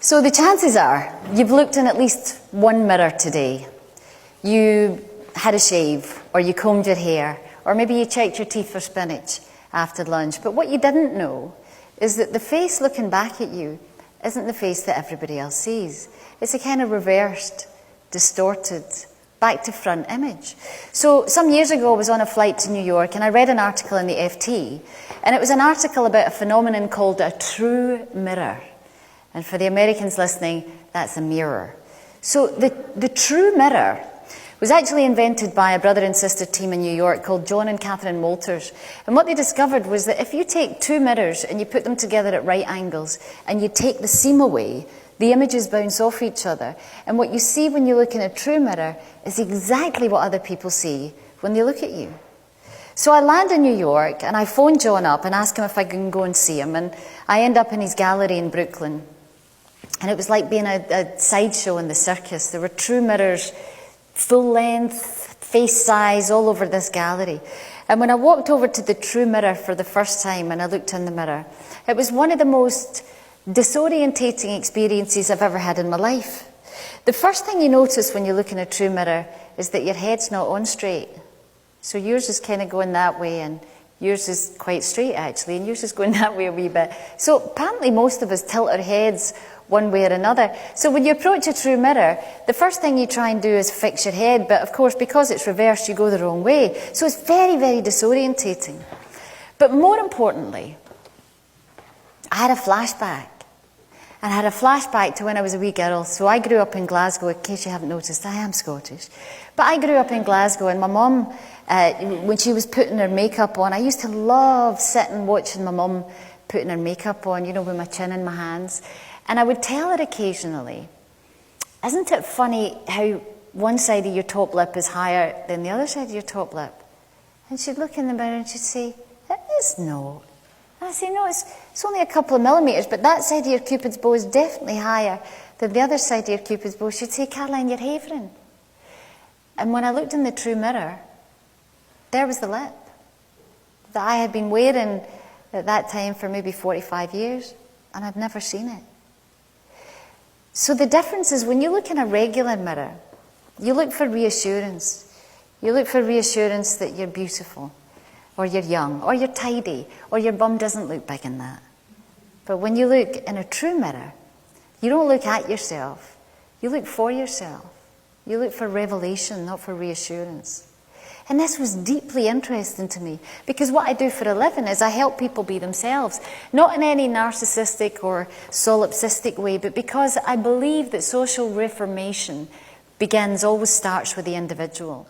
So the chances are you've looked in at least one mirror today. You had a shave, or you combed your hair, or maybe you checked your teeth for spinach after lunch. But what you didn't know is that the face looking back at you isn't the face that everybody else sees. It's a kind of reversed, distorted, back to front image. So some years ago I was on a flight to New York and I read an article in the FT, and it was an article about a phenomenon called a true mirror. And for the Americans listening, that's a mirror. So the true mirror was actually invented by a brother and sister team in New York called John and Catherine Walters. And what they discovered was that if you take two mirrors and you put them together at right angles and you take the seam away, the images bounce off each other. And what you see when you look in a true mirror is exactly what other people see when they look at you. So I land in New York and I phoned John up and asked him if I can go and see him. And I end up in his gallery in Brooklyn. And it was like being a sideshow in the circus. There were true mirrors, full length, face size, all over this gallery. And when I walked over to the true mirror for the first time and I looked in the mirror, it was one of the most disorientating experiences I've ever had in my life. The first thing you notice when you look in a true mirror is that your head's not on straight. So yours is kind of going that way, and yours is quite straight actually, and yours is going that way a wee bit. So apparently most of us tilt our heads one way or another. So when you approach a true mirror, the first thing you try and do is fix your head, but of course because it's reversed you go the wrong way. So it's very, very disorientating. But more importantly, I had a flashback. And I had a flashback to when I was a wee girl. So I grew up in Glasgow. In case you haven't noticed, I am Scottish. But I grew up in Glasgow, and my mum, when she was putting her makeup on, I used to love sitting watching my mum putting her makeup on, you know, with my chin in my hands. And I would tell her occasionally, isn't it funny how one side of your top lip is higher than the other side of your top lip? And she'd look in the mirror and she'd say, it is not. And I say, no, it's only a couple of millimetres, but that side of your Cupid's bow is definitely higher than the other side of your Cupid's bow. She'd say, Caroline, you're havering. And when I looked in the true mirror, there was the lip that I had been wearing at that time for maybe 45 years, and I'd never seen it. So the difference is when you look in a regular mirror, you look for reassurance. You look for reassurance that you're beautiful, or you're young, or you're tidy, or your bum doesn't look big in that. But when you look in a true mirror, you don't look at yourself. You look for yourself. You look for revelation, not for reassurance. And this was deeply interesting to me, because what I do for a living is I help people be themselves, not in any narcissistic or solipsistic way, but because I believe that social reformation always starts with the individual.